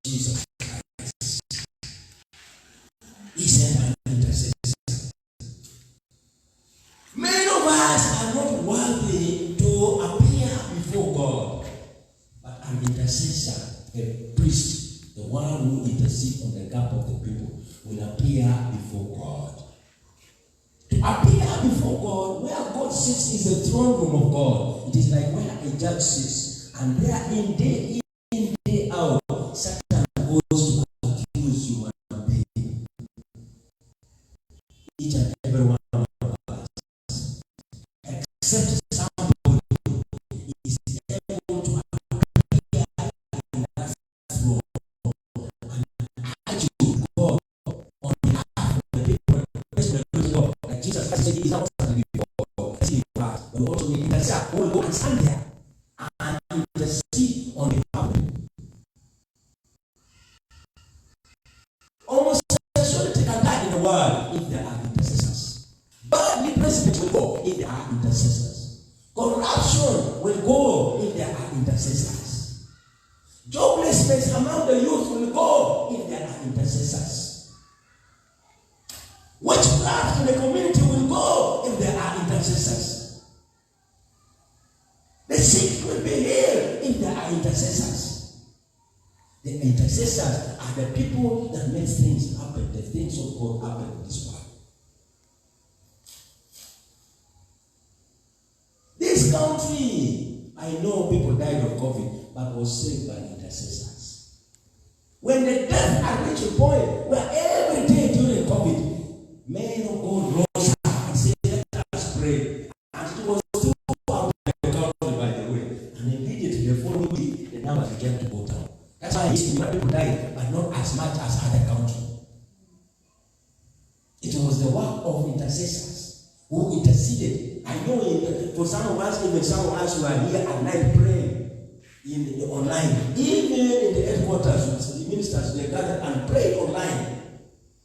Jesus Christ. He sent an intercessor. Many of us are not worthy to appear before God, but an intercessor, a priest, the one who intercedes on the behalf of the people, will appear before God. To appear before God, where God sits is the throne room of God. It is like where a judge sits, and there in day in, day out, Satan goes to accuse you and being. Each and every one of us, except somebody is able to appear in that throne and argue God on behalf of the people. Like Jesus Christ said, he is not standing before God. But we also need intercessor who will go and stand there and intercede on behalf of the people. Almost sexuality can die in the world if there are intercessors. Badly president will go if there are intercessors. Corruption will go if there are intercessors. Joblessness among the youth will go if there are intercessors. Witchcraft in the community will go if there are intercessors. The sick will be healed if there are intercessors. The intercessors are the people that make things happen, the things of God happen in this world. This country, I know people died of COVID, but was saved by intercessors. When the death had reached a point where every day during COVID, men of God rose up and said, let us pray. And it was still out of the country, by the way. And immediately the following week, the numbers began to go down. That's why people died, but not as much as other countries. It was the work of intercessors who interceded. I know for some of us, even some of us who are here at night praying in online, even in the headquarters, the ministers, they gathered and prayed online.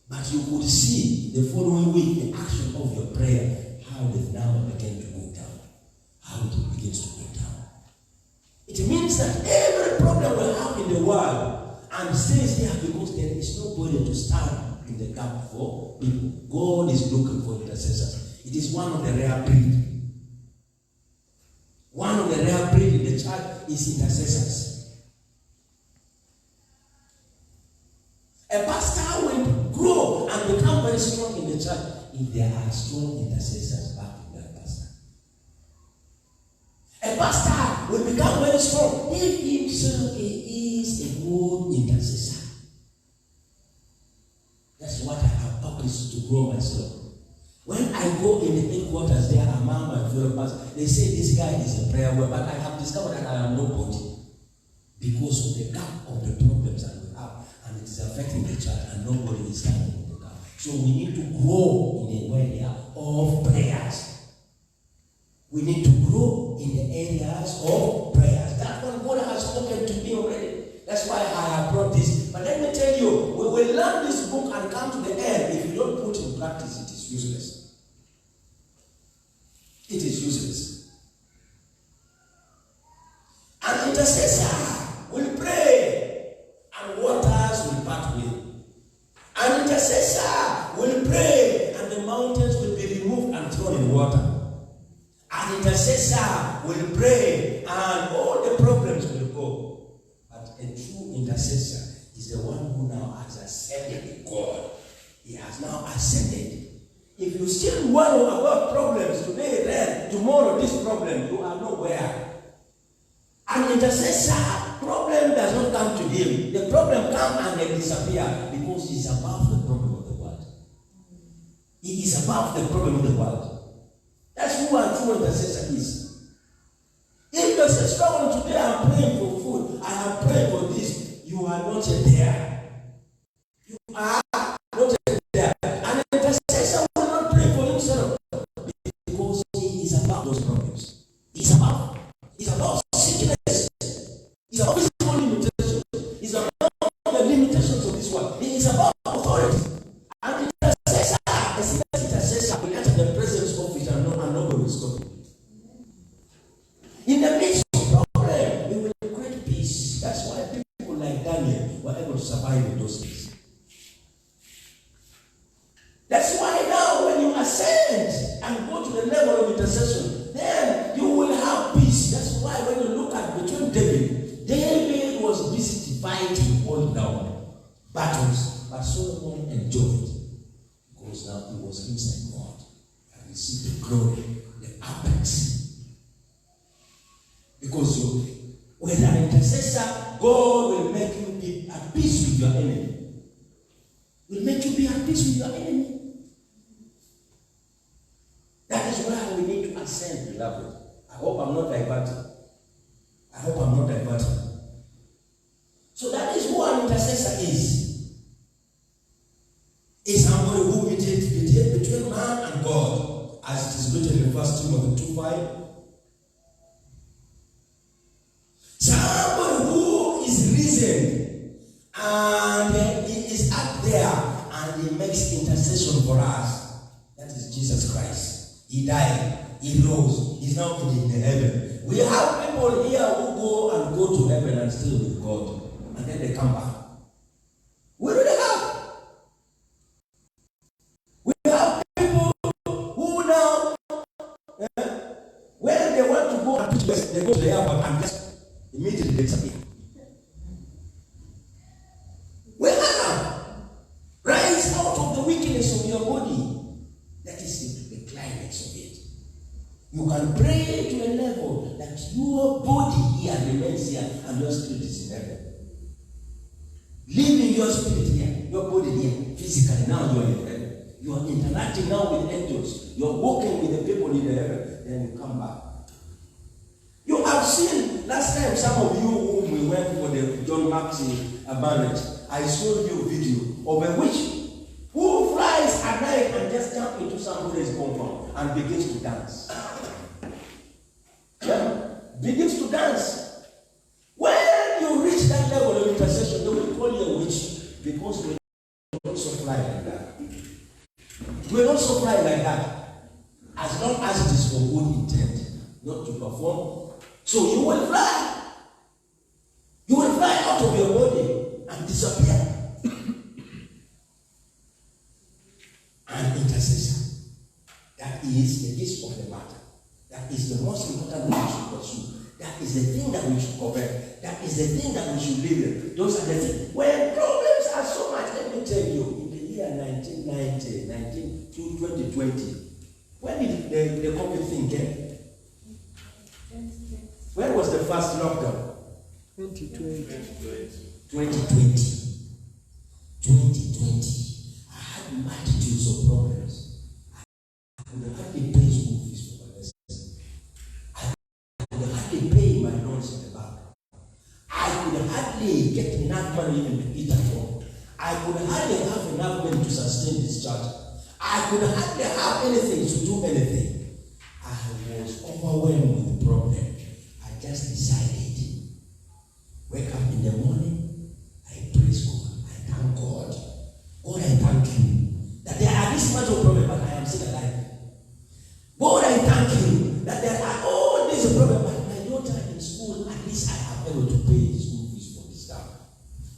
But you could see the following week the action of your prayer, how the number began to go down, how it begins to go down. It means that every problem we have in the world and stays there because there is nobody to stand in the gap for people. God is looking for intercessors. It is one of the rare breed. One of the rare breed in the church is intercessors. A pastor will grow and become very strong in the church if there are strong intercessors backing that pastor. A pastor will become very strong if himself is a good intercessor. That's what I have published to grow myself. When I go in the headquarters there among my fellow pastors, they say this guy is a prayer warrior, but I have discovered that I am nobody because of the gap of the problems that we have, and it is affecting the church, and nobody is standing in the gap. So we need to grow in the area of prayers. We need to grow in the areas of prayers. That's what God has spoken to me already. That's why I have brought this. But let me tell you, we will learn this book and come to the end. If you don't put in practice, it is useless. It is useless. An intercessor will pray and waters will part with. An intercessor will pray and the mountains will be removed and thrown in water. An intercessor will pray and all the problems will go. But a true intercessor is the one who now has ascended with God. He has now ascended. If you still worry about problems today, then tomorrow this problem, you are nowhere. An intercessor, problem does not come to him. The problem comes and they disappear because he is above the problem of the world. He is above the problem of the world. That's who a true intercessor is. If you say, struggling today, I'm praying for food, I am praying for this, you are not yet there. You are not yet there. An intercessor will not pray for himself because he is above those problems. He's above. He's above sickness. He's above physical limitations. He's above the limitations of this world. He is above authority. An intercessor, a serious intercessor, will enter the presence of it and nobody will stop it. In the midst of problem, we will create peace. That's why people like Daniel were able to survive in those days. That's why now when you ascend and go to the level of intercession, then you will have peace. That's why when you look at between David was busy fighting all down battles, but Solomon enjoyed because now he was inside God and received the glory, the apex. Because with an intercessor, God will make you be at peace with your enemy. Will make you be at peace with your enemy. That is why we need to ascend, beloved. I hope I'm not diverting. So that is who an intercessor is. Is somebody who mediates between man and God, as it is written in 1 Timothy 2:5. Somebody who is risen and he is up there and he makes intercession for us. That is Jesus Christ. He died, he rose, he's now in heaven. We have people here who go to heaven and stay with God, and then they come back. We really have. We have people who now, when they want to go and preach, they go to the airport and just immediately disappear. We have. Rise out of the wickedness of your body. That is the climax of it. You can pray to a level that your body here remains here and your spirit is in heaven. Leaving your spirit here, your body here, physically, now you are in heaven. You are interacting now with angels. You are walking with the people in the heaven. Then you come back. You have seen, last time, some of you whom we went for the John Maxey marriage, I showed you a video of a witch who flies at night and just jumps into somebody's compound and begins to dance. Begins to dance. When you reach that level of intercession, they will call you a witch because we also fly like that. We also fly like that. As long as it is for good intent, not to perform. So you will fly. You will fly out of your body and disappear. An intercessor. That is the gist of the matter. That is the most important thing we should pursue. That is the thing that we should cover. That is the thing that we should live in. Those are the things. When problems are so much, let me tell you, in the year 1990, 2020, when did the COVID thing came? When was the first lockdown? 2020. 2020. I had multitudes of problems. I could hardly pay school fees for my lessons. I could hardly pay my loans in the bank. I could hardly get enough money even to eat at home. I could hardly have enough money to sustain this church. I could hardly have anything to do anything. I was overwhelmed with the problem. I just decided, wake up in the morning, I praise God, I thank God. God, I thank you that there are this much of problems, but I am still alive. God, I thank you that there are all these problems, but my daughter in school, at least I have been able to pay the school fees for this time.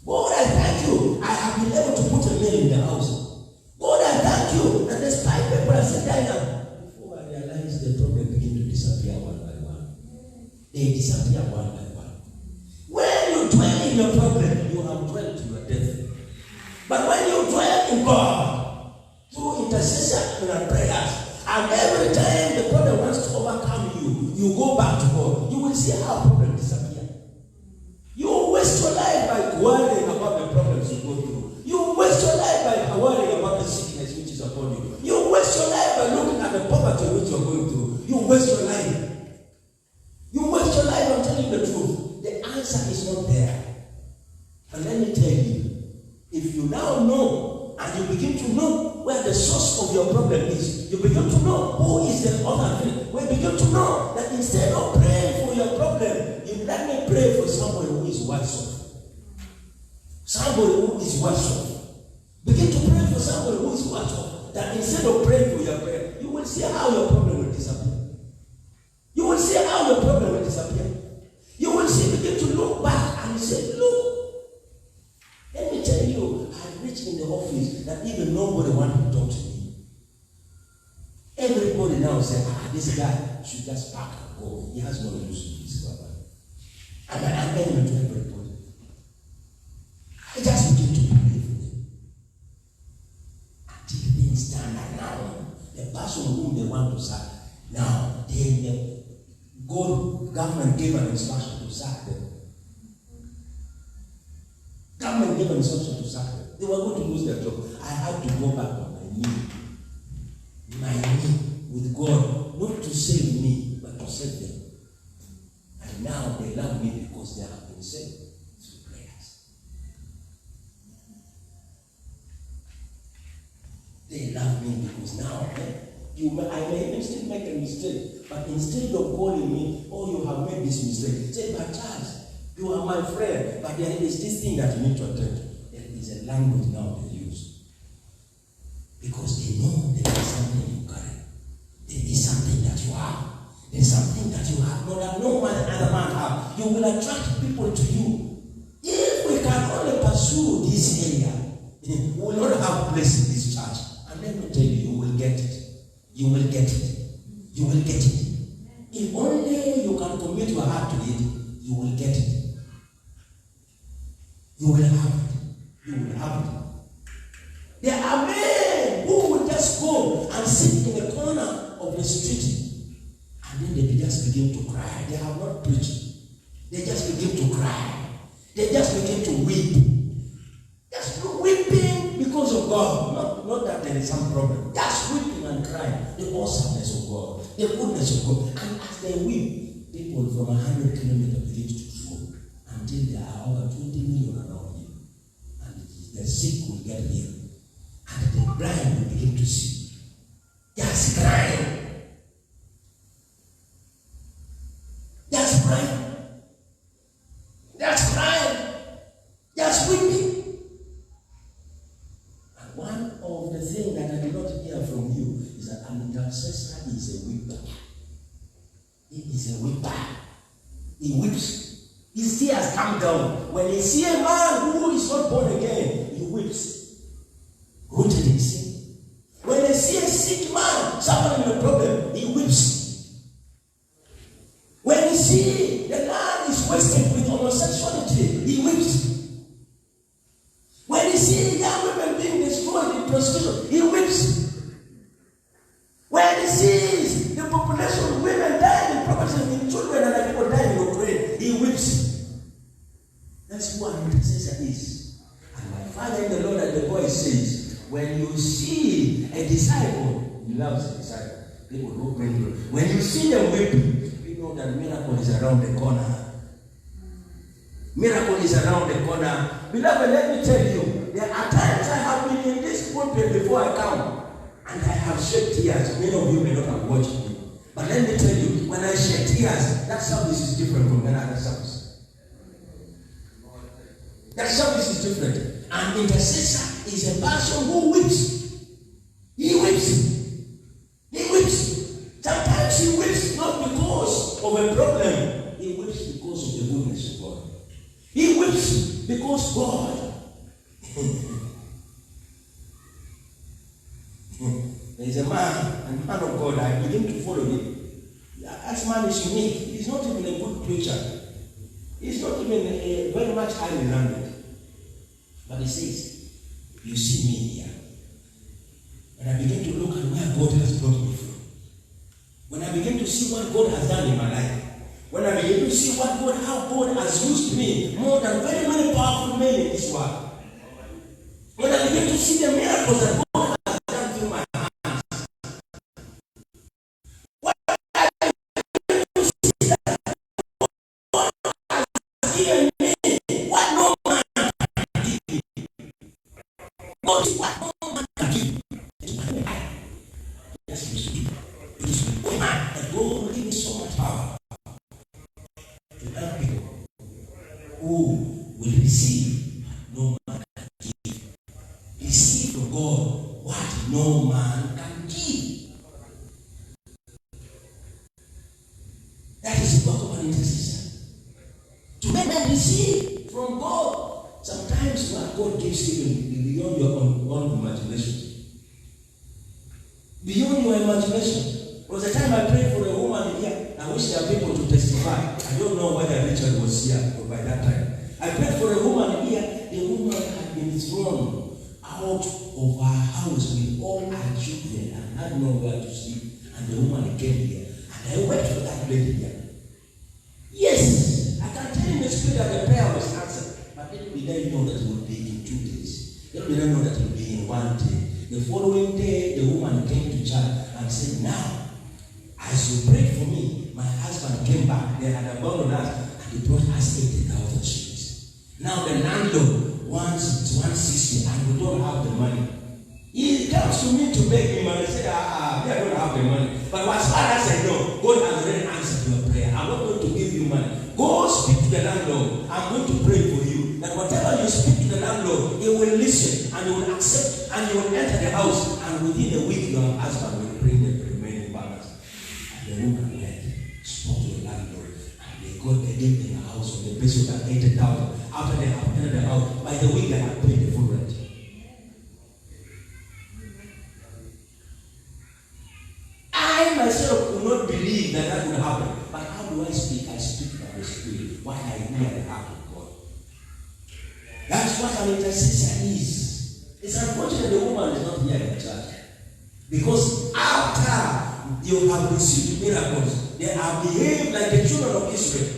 God, I thank you, I have been able to put a meal in the house. God, I thank you that despite people are still dying now. Before I realize the problem begin to disappear one by one. They disappear one by one. When you dwell in your problem, you have dwelt to your death. But when you dwell in God, through intercession and prayers, and every time the problem wants to overcome you, you go back to God, you will see how problems disappear. You waste your life by worrying about the problems you go through. You waste your life by worrying about the sickness which is upon you. You waste your life by looking at the poverty which you are going through. You waste your life. You waste your life, I'm telling you the truth. The answer is not there. And let me tell you, if you now know and you begin to know where the source of your problem is, you begin to know who is the author. We begin to know that instead of praying for your problem, you let me pray for somebody who is worse off. Somebody who is worse off. Begin to pray for somebody who is worse off. That instead of praying for your prayer, you will see how your problem will disappear. You will see how your problem will disappear. You will see, begin to look back and say, look, let me preach in the office that even nobody wanted to talk to me. Everybody now said, this guy should just pack and go. He has no use to this brother. And I'm enemy to everybody. I just begin to believe in them. Until things stand around. The person whom they want to sack, now government gave an instruction to sack them. Government gave an instruction to sack them. They were going to lose their job. I had to go back on my knee with God, not to save me, but to save them. And now they love me because they have been saved through prayers. They love me because now I may even still make a mistake, but instead of calling me, oh, you have made this mistake, say, but Charles, you are my friend, but there is this thing that you need to attend to. There is a language now they use. Because they know there is something you carry. There is something that you have. There is something that you have, not that no one other man have. You will attract people to you. If we can only pursue this area, we will not have place in this church. And let me tell you, you will get it. You will get it. You will get it. If only you can commit your heart to it, you will get it. You will have it. You will have it. There are men who will just go and sit in the corner of the street and then they just begin to cry. They have not preached. They just begin to cry. They just begin to weep. Just weeping because of God. Not that there is some problem. Just weeping and crying. The awesomeness of God. The goodness of God. And as they weep, people from 100 kilometers begin to flow until there are over 20 million around you. And the sick will get healed. And the blind will begin to see. Just crying. Just crying. Just crying. Just weeping. And one of the things that I did not hear from you is that an intercessor is a weeper. He is a weeper. He weeps. His tears come down. When he sees a man who is not born again, he weeps. Rooted in sin. When they see a sick man suffering a problem, he weeps. When he see the land is wasted with homosexuality, he weeps. When he see young women being destroyed in prostitution, he weeps. When he sees the population of women dying in property in children and people dying in Ukraine, he weeps. That's what an intercessor is. And my Father in the Lord and the boy says, when you see a disciple, he loves a disciple. People look mental. When you see them weeping, you know that miracle is around the corner. Miracle is around the corner. Beloved, let me tell you, there are times I have been in this pulpit before I come, and I have shed tears. Many of you may not have watched me. But let me tell you, when I shed tears, that service is different from another service. That service is different. An intercessor is a person who weeps. He weeps. He weeps. Sometimes he weeps not because of a problem. He weeps because of the goodness of God. He weeps because God. There is a man of God. I begin to follow him. That man is unique. He's not even a good preacher. He's not even very much highly landed. But he says, you see me here. When I begin to look at where God has brought me from, when I begin to see what God has done in my life, when I begin to see how God has used me more than very many powerful men in this world, when I begin to see the miracles that God has done through my hands, when I begin to see that God has given me what no man can give me. God is what no man can give. Yes, it is with God that God will give me so much power to help people who will receive no man can give. Receive from God what no man can give. That is the work of an intercessor. To make them receive from God. Sometimes what God gives even beyond your own imagination. Beyond your imagination. There was a time I prayed for a woman here. I wish there are people to testify. I don't know whether Richard was here by that time. I prayed for a woman here. The woman had been thrown out of her house with all her children and had nowhere to sleep. And the woman came here. And I went for that lady here. Yes, I can tell in the spirit that the prayer was answered. But little did I know that it would be in 2 days. Little did I know that it would be in 1 day. The following day, the woman came to church and said, now, as you prayed for me, my husband came back. They had abandoned us and he brought us 80,000 shillings. Now the landlord wants 160 and we don't have the money. He comes to me to beg me money. I said, we don't have the money. But as far as I know, God has already answered your prayer. I'm not going to give you money. Go speak to the landlord. I'm going to pray for you. That whatever you speak to the landlord, he will listen and he will accept and you will enter the house. And within a week, your husband will bring the remaining balance. The woman went, spoke to the landlord, and they gave them a house on the basis of that 80,000. After they have entered the house, by the week they had paid the full rent. I myself could not believe that that would happen. But how do I speak? I speak by the Spirit. What I hear the heart of God. That's what an intercessor is. It's unfortunate the woman is not here in church. Because after you have received miracles, they have behaved like the children of Israel.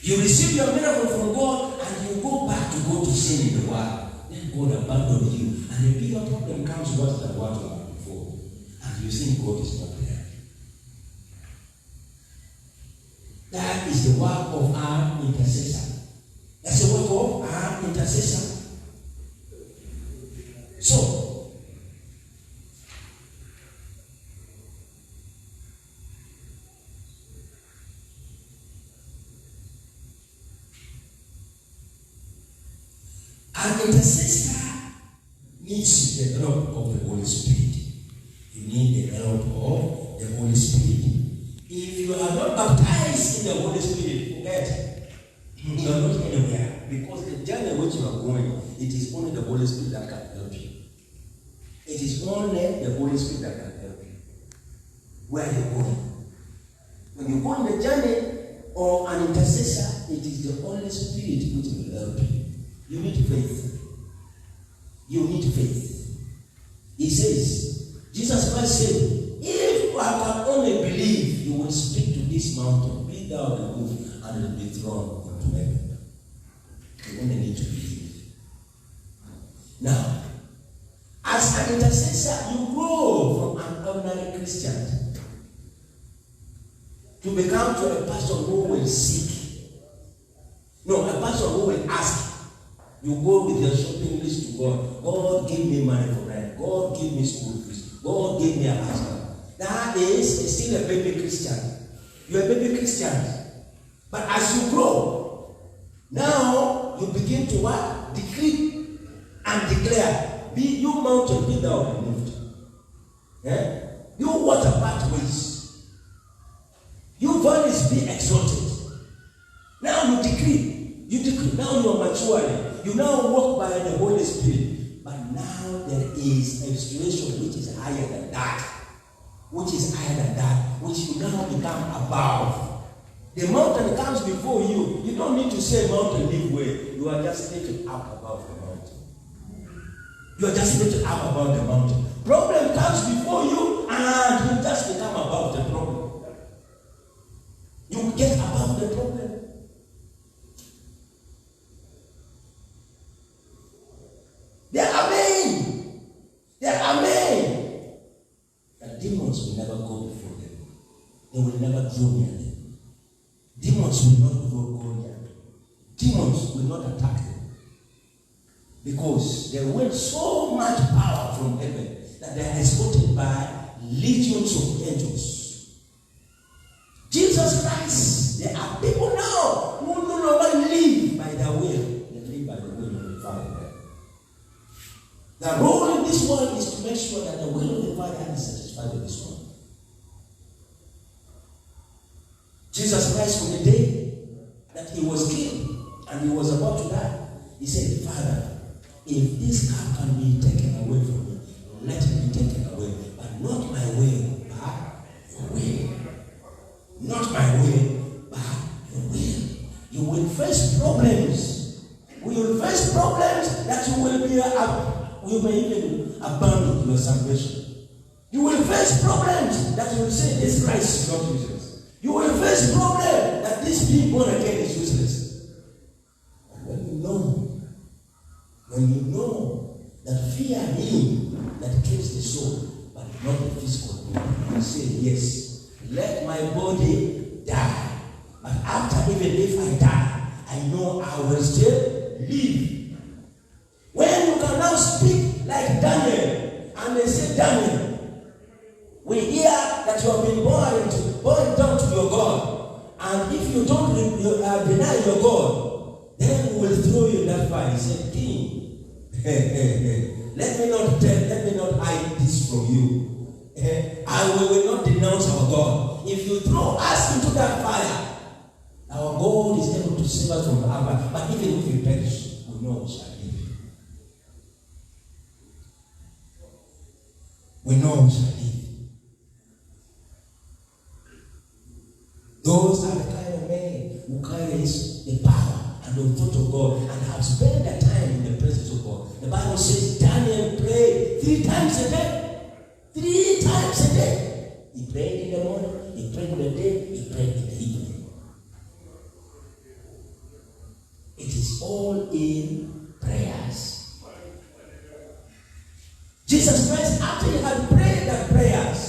You receive your miracle from God and you go back to sin in the world. Then God abandons you. And the bigger problem comes worse than what you had before. And you think God is not there. That is the work of our intercessor. That's the work of our intercessor. So, an intercessor needs the help of the Holy Spirit. You need the help of the Holy Spirit. If you are not baptized in the Holy Spirit, forget it. You are not anywhere. Because the journey which you are going, it is only the Holy Spirit that can help you. It is only the Holy Spirit that can help you. Where are you going? When you go on the journey of an intercessor, it is the Holy Spirit which will help you. You need faith. You need faith. He says, Jesus Christ said, if you can only believe, you will speak to this mountain, be thou removed, and it will be thrown into heaven. You only need to believe. Now, as an intercessor, you grow from an ordinary Christian to become to a person who will seek. No, a person who will ask. You go with your shopping list to God. God, give me money for rent. God, give me school fees. God, give me a husband. That is still a baby Christian. You're a baby Christian. But as you grow, now you begin to what? Decree and declare. Be you mountain, be thou removed. Yeah? You water pathways. You valleys, be exalted. Now you decree. You decree. Now you are maturing. You now walk by the Holy Spirit. But now there is a situation which is higher than that. Which is higher than that. Which you now become above. The mountain comes before you. You don't need to say mountain leave way. You are just lifted up above the mountain. You are just lifted up above the mountain. Problem comes before you and you just become above the problem. You get above the problem. There are men. There are men. That demons will never go before them. They will never draw near them. Demons will not go near them. Demons will not attack them. Because they want so much power from heaven that they are escorted by legions of angels. Jesus Christ, there are people now who no longer live by their will. They live by the will of the Father. The role in this world is to make sure that the will of the Father is satisfied in this world. Jesus Christ, on the day that he was killed and he was about to die, he said, Father, if this cup can be taken away from me, let it be taken away. But not my way, but your will. Not my way, but your will. You will face problems. We will face problems that you will be you may even abandon your salvation. You will face problems that you will say this Christ is not useless. You will face problems that this being born again is useless. But when you know that fear him that kills the soul, but not the physical body, you say, yes, let my body die. But after, even if I die, I know I will still live. When you can now speak like Daniel, and they say, Daniel, we hear that you have been born down to your God. And if you don't deny your God, then we will throw you in that fire. He said, King, let me not hide this from you. I will not denounce our God. If you throw us into that fire, our God is able to save us from the fire. But even if we perish, we know we shall live. We know we shall live. Those are the kind of men who carries the power and the thought of God and have spent their time in the presence of God. The Bible says Daniel prayed 3 times a day. 3 times a day. He prayed in the morning, he prayed in the day, he prayed in the evening. It is all in prayers. Jesus Christ, after he had prayed the prayers,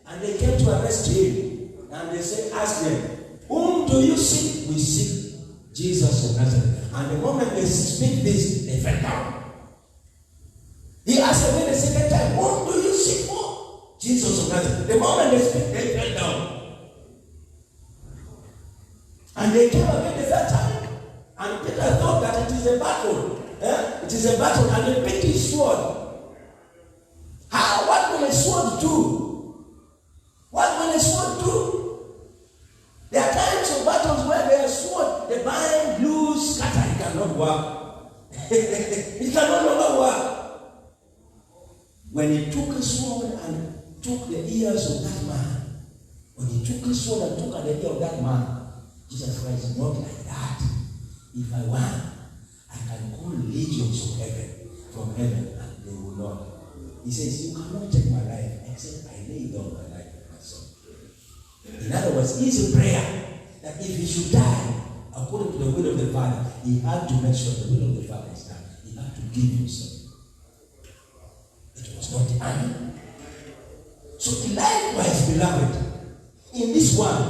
and they came to arrest him, and they said, ask them, whom do you seek? We seek Jesus of Nazareth. And the moment they speak this, they fell down. He asked them the second time, whom do you seek for? Jesus of Nazareth. The moment they speak, they fell down. And they came again the third time. And Peter thought that it is a battle. It is a battle, and they picked his sword. What will a sword do? What will a sword do? There are times of battles where there is sword, the bind, loose, scatter, it cannot work. It cannot longer work. When he took a sword and took the ears of that man, when he took a sword and took at the ear of that man, Jesus Christ is not like that. If I want, I can call legions of heaven from heaven, and they will not. He says, you cannot take my life except I lay down my life for my son. In other words, it's a prayer that if he should die according to the will of the Father, he had to make sure the will of the Father is done. He had to give himself. It was not the army. So likewise, beloved, in this world,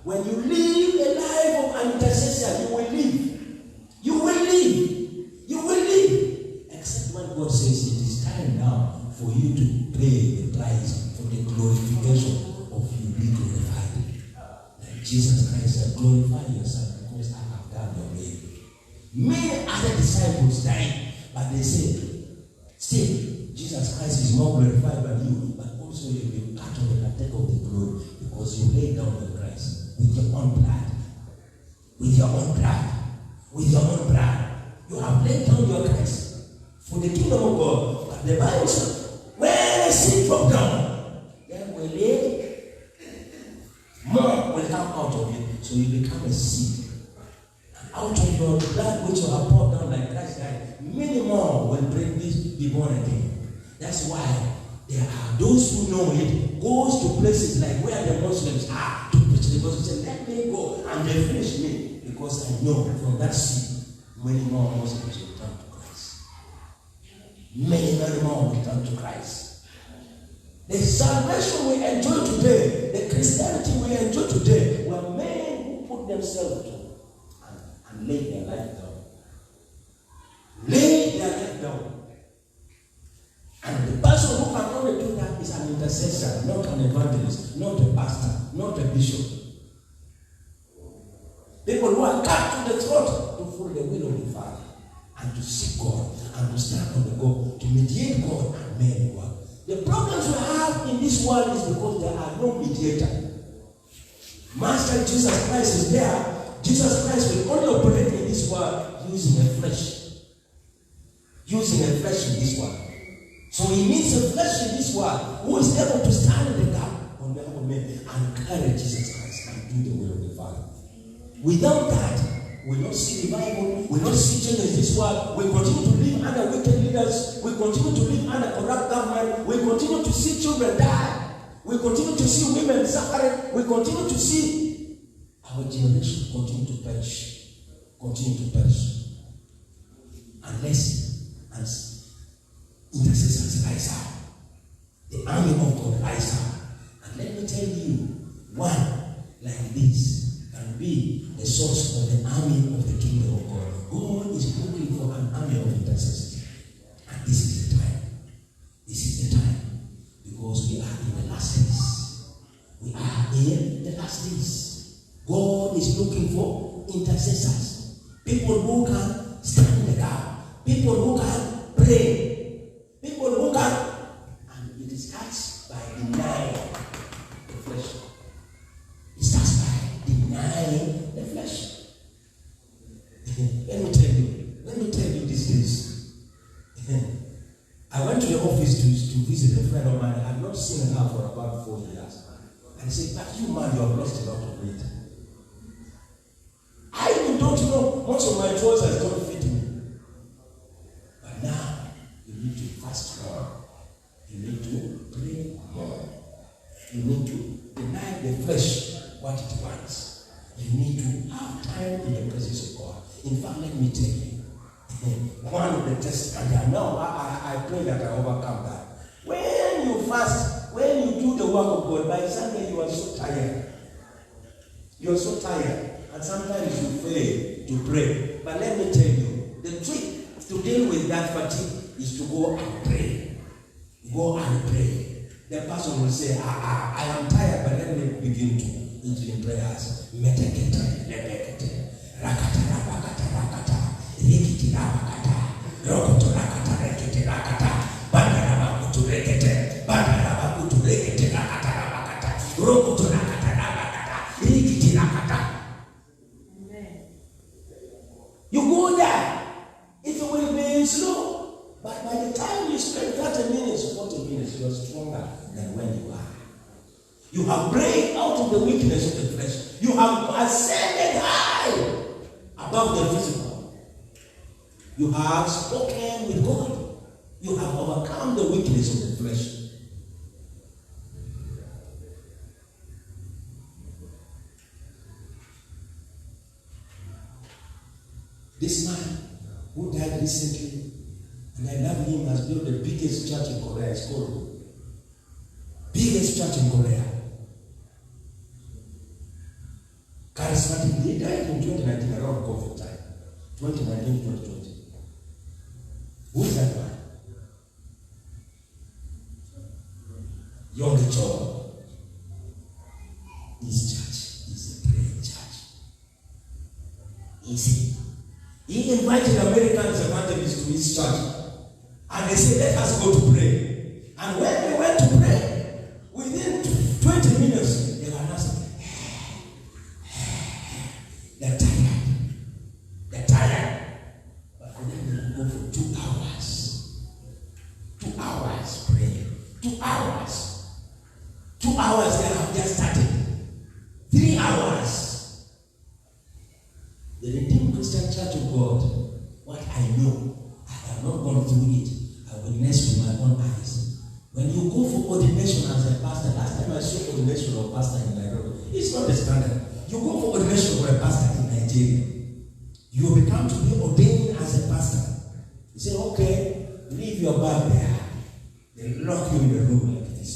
when you live a life of an intercessor, you will live. You will live. You will live. Except when God says it is time now for you to pay the price for the glorification of you being glorified. Like Jesus Christ said, glorify yourself because I have done your will. Many other disciples died, but they said, see, Jesus Christ is more glorified by you, but also you will be part of the partake of the glory because you laid down your Christ with your own blood. With your own blood. With your own blood. You have laid down your Christ for the kingdom of God. But the Bible says, when a seed drop down, then will it more will come out of you. So you become a seed. And out of your blood which you have poured down like Christ died, many more will be born again. That's why there are those who know it, goes to places like where the Muslims are to preach the gospel. Say, let me go, and they finish me because I know from that seed many more Muslims will turn to Christ. Many more will turn to Christ. The salvation we enjoy today, the Christianity we enjoy today, were men who put themselves to and lay their life down. Lay their life down. And the person who can only do that is an intercessor, not an evangelist, not a pastor, not a bishop. People who are cut to the throat to follow the will of the Father and to seek God and to stand on the God, to mediate God and men work. The problems we have in this world is because there are no mediator. Master Jesus Christ is there. Jesus Christ will only operate in this world using the flesh. using a flesh in this world. So he needs a flesh in this world who is able to stand in the gap on behalf of men and carry Jesus Christ and do the will of the Father. Without that, we will not see revival, we will not see change in this world. We continue to live under wicked leaders, we continue to live under corrupt government, we continue to see children die, we continue to see women suffering, we continue to see our generation continue to perish, unless as intercessors rise up, the army of God rise up. And let me tell you, one like this can be the source of the army of the kingdom of God. God is looking for an army of intercessors. And this is the time. This is the time. Because we are in the last days. We are in the last days. God is looking for intercessors. People who can stand in the gap. People who can pray. People who can. And it starts by denying the flesh. It starts by denying the flesh. Let me tell you these days. I went to the office to visit a friend of mine. I had not seen her for about 4 years. And he said, "But you man, you have lost a lot of weight." I even don't know, most of my trousers don't fit me. But now, you need to fast more. You need to pray more. You need to deny the flesh what it wants. You need to have time in the presence of God. In fact, let me tell you, one of the tests, and now I pray that I overcome that. When you fast, when you do the work of God, by Sunday you are so tired. You are so tired. And sometimes you fail to pray. But let me tell you, the trick to deal with that fatigue is to go and pray. Go and pray. The person will say, I am tired, but let me begin to enter in prayers. Metekete, lebekete, rakata, rabakata, rakata, rikiti, rabakata, rokoto, rakata, rekete, rakata, bandarabakutu, rekete, bandarabakutu, rekete, rakata, rabakata, rokoto, rakata, rabakata, rikiti, rakata. You go there. It will be slow. But by the time you spend 30 minutes, 40 minutes, you are stronger than when you are. You have prayed out of the weakness of the flesh. You have ascended high above the physical. You have spoken with God. You have overcome the weakness of the flesh. This man who died recently, and I love him, has built the biggest church in Korea. It's called biggest church in Korea. Charismatic. He died in 2019 around COVID time. 2019, 2020. Who is that man? Young Cho. His church is a praying church. Easy. He invited Americans evangelists to his church. And they said, "Let us go to pray." And when they went to pray, within 20 minutes, they were not saying, they're tired. They're tired. But for them, they will go for 2 hours. 2 hours praying. 2 hours. 2 hours they have just started. 3 hours. The Redeemed Christian Church of God, what I know, I have not gone through it. I witnessed with my own eyes. When you go for ordination as a pastor, last time I saw ordination of pastor in Nairobi, it's not the standard. You go for ordination for a pastor in Nigeria, you become to be ordained as a pastor. You say, "Okay, leave your bag there." They lock you in a room like this.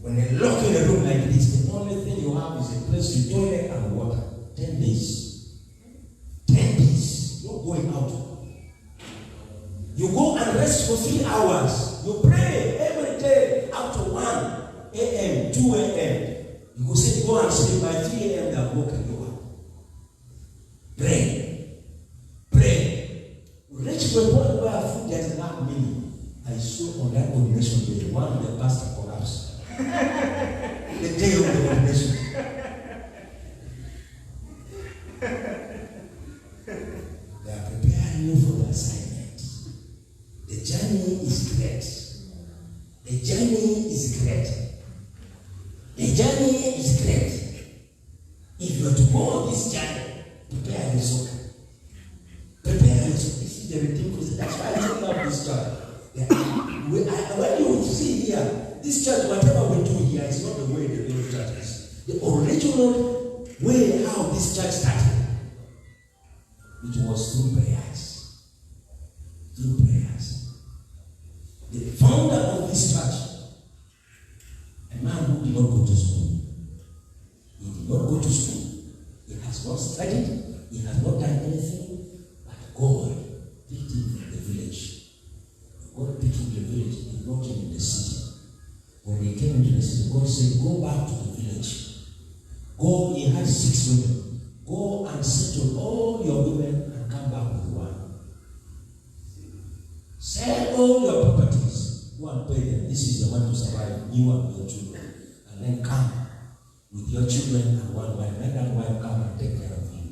When they lock you in a room like this, the only thing you have is a place to toilet and water. 10 days. 10 days. You're going out. You go and rest for 3 hours. You pray every day up to 1 a.m., 2 a.m. You go say, go and sleep by 3 a.m. They have woken you up. Pray. Pray. Reach to a point where food does not mean. I saw on that ordination day, one of the pastor collapsed. The day of the ordination. They are preparing you for the assignment. great. The journey is great. The journey is great. If you are to go on this journey, prepare yourself. Prepare yourself. This is the ridiculous. That's why I take up this church. When you see here, this church, whatever we do here, is not the way the real church is. The original way how this church started, it was through prayers. Through prayers. The founder of this church, a man who did not go to school. He did not go to school. He has not studied. He has not done anything. But God picked him from the village. God picked him from the village. He brought him in the city. When he came into the city, God said, go back to the village. Go, he had 6 women. Go and settle all your women and come back with one. Sell all your properties. Go and pay them. This is the one to survive, you and your children. And then come with your children and one wife. Let that wife come and take care of you.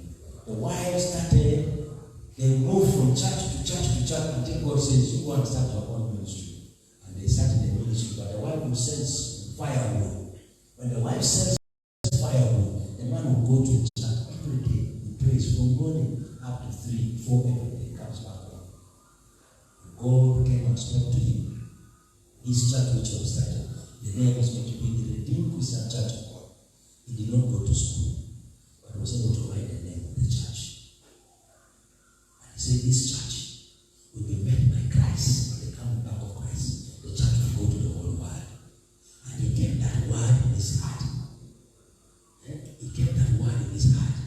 The wife started, they moved from church to church to church until God says, you go and start your own ministry. And they started the ministry, but the wife will send firewood. When the wife sends firewood, the man will go to church every day. He prays from morning up to 3, 4 every day, comes back home. God came and spoke to him. His church which was started, the name was going to be the Redeemed Christian Church of God. He did not go to school, but was able to write the name of the church. And he said, this church will be met by Christ, the coming back of Christ. The church will go to the whole world. And he kept that word in his heart. He kept that word in his heart.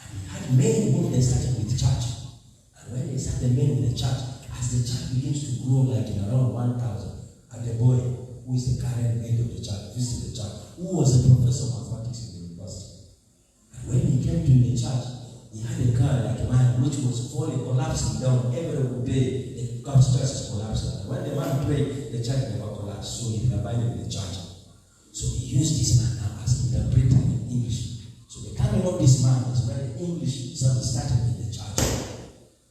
And he had men whom they started with church. And when they started men with the church, as the church begins to grow like in around 1,000, and the boy who is the current head of the church, visited the church, who was a professor of mathematics in the university. And when he came to the church, he had a car like mine, which was falling, collapsing down every day. The church is collapsing. And when the man prayed, the church never collapsed, so he abided in the church. So he used this man now as interpreter in English. So the coming of this man is when the English service started in the church.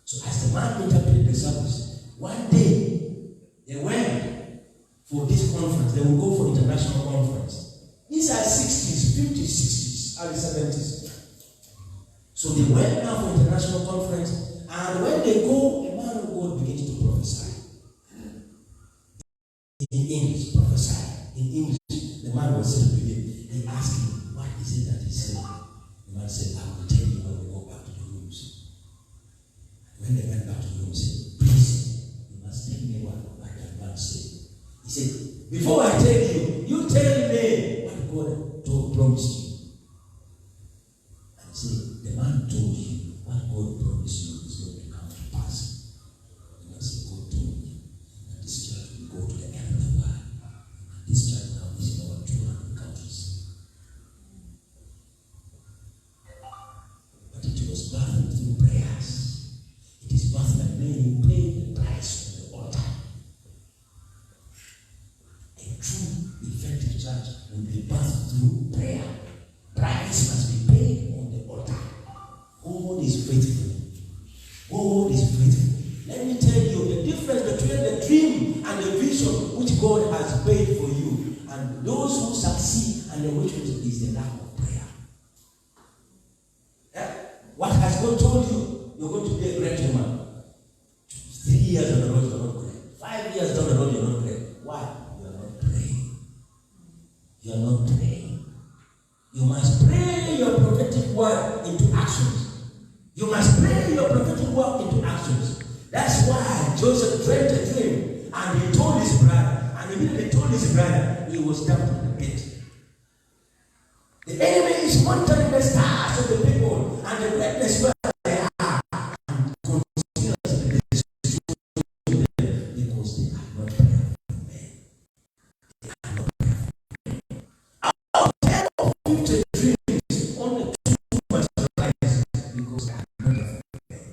So as the man interpreted the service, one day they went for this conference. They will go for international conference. These are 60s, 50s, 60s, early 70s. So they went now for international conference, and when they go, a man of God begins to prophesy. In English, prophesy. In English, the man was saying to him, they asked him, what is it that he said? The man said, I will tell you when we go back to the rooms. And when they went back to the rooms, he said, please, you must tell me what that man said. He said, before I tell you, you tell me what God promised you. And he said, the man told you what God promised you is going to come to pass. And I said, God told me that this church will go to the end of the world. And this church now is in over 200 countries. But it was birthed through prayers. It is birthed by men who paid the price on the altar. A true, effective church will be birthed through prayer. Price must be paid on the altar. God is faithful. God is faithful. Let me tell you the difference between the dream and the vision which God has paid for you, and those who succeed and the which is the lack of prayer. What has God told you? You're going to be a great woman. 3 years down the road, you're not great. 5 years down the road, you're not great. Why? You are not praying. You are not praying. You must pray your prophetic word into actions. You must pray your prophetic word into actions. That's why Joseph dreamt a dream and he told his brother. And immediately told his brother, he was dumped in the pit. The enemy is monitoring the stars of the people and the greatness where they are. And continuously destroying them because they are not praying for men. They are not praying for men. Out of 10 or 50 dreams, only 2 materialize because they are not praying for men.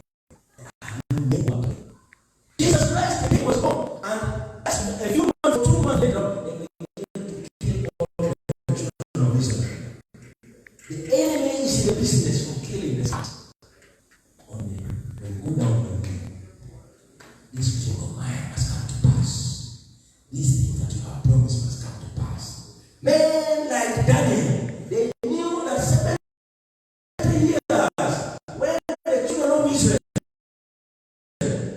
They are not praying. Jesus Christ, he was born, and a few months, 2 months later, they began to kill all the children of Israel. The enemy is in the business of killing the saints. When we go down the road, this vision of mine has come to pass.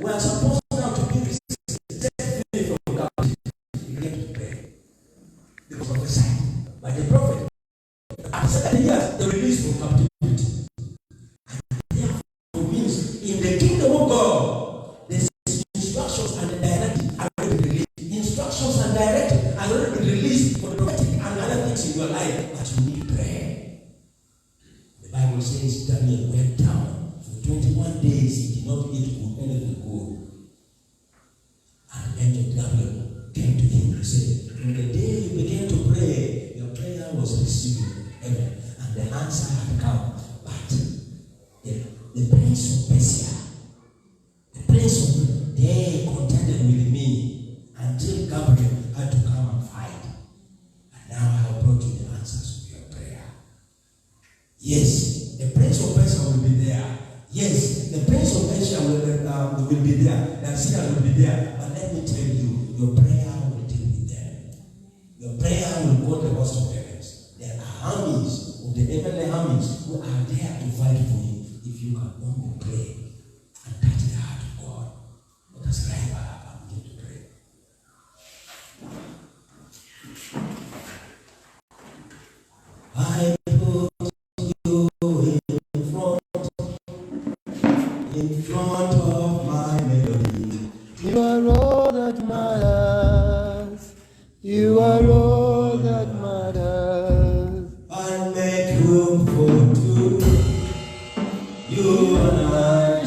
we are supposed now to be set free from captivity. We begin to pray. Because of the sign. But the prophet, after 7 years, they released from captivity. And therefore means in the kingdom of God, the instructions and the directive are already released. Instructions and directive are already released for the prophetic and other things in your life, but you need prayer. The Bible says Daniel went down for 21 days. He did not eat anything good. And angel Gabriel came to him and said, from the day you began to pray, your prayer was received in heaven, and the answer had come. But the prince of Persia, they contended with me until Gabriel had to come and fight. And now I have brought you the answers to your prayer. Yes, the prince of Persia will be there. Yes, the prince of Persia will be there. The Assyrian will be there. But let me tell you, your prayer will deal with them. Your prayer will go to the host of heavens. There are armies of the heavenly armies who are there to fight for you. If you can only pray and touch the heart of God, let us rise up and begin to pray. I put you in front of my melody. You are all that matters. You are all that matters. I make room for two. You and I.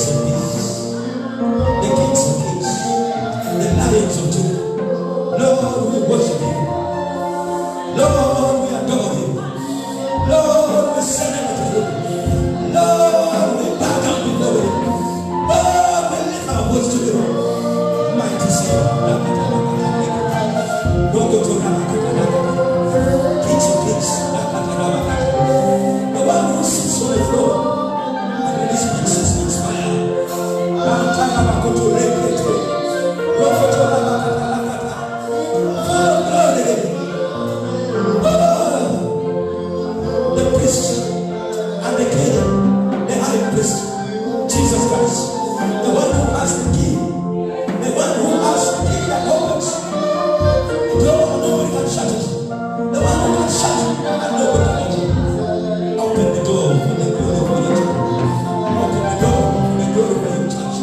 Prince of Peace, the Kings of Kings, the Lions of Judah. Lord, we worship you. Lord, we adore you. Lord, we surrender to you. Lord, we bow down before you. Lord, we lift our voice to you. Mighty Savior. Kings of Kings. The one who sits on the throne and his princes inspire. The priest and the king, the high priest, Jesus Christ, the one who has the key, the one who has the key that opens the door and nobody can shut it, the one who can shut it and nobody can open. Open the door for the glory for your church. Open the door for the glory for your church.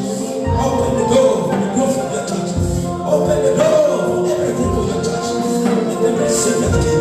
Open the door for the growth of your church. Open the door for everything for your church. Let them receive that key.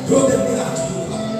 Draw them near to you.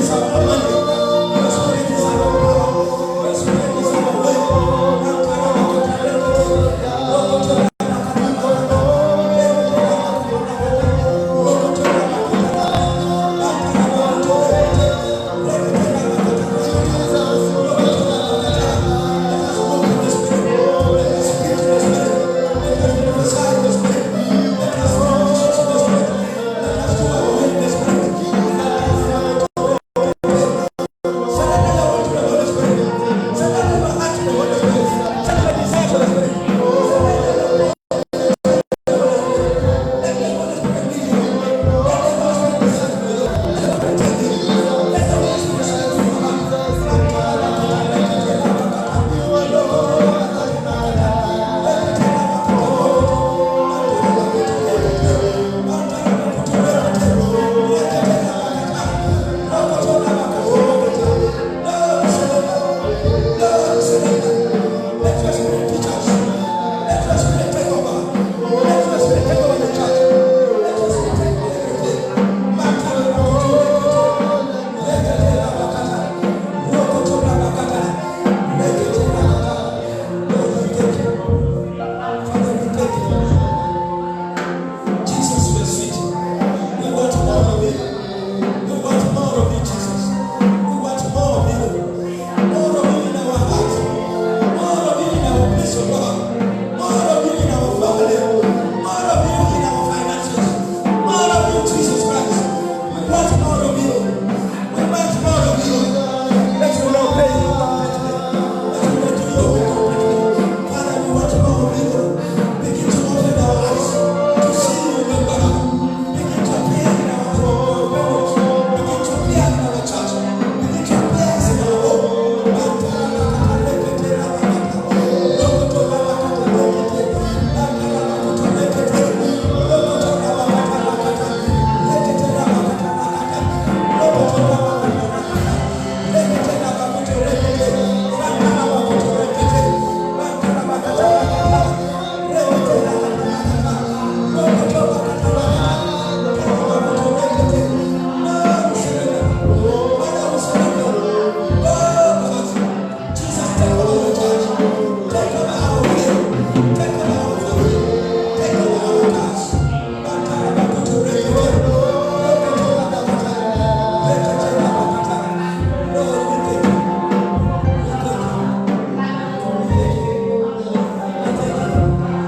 is our mandate.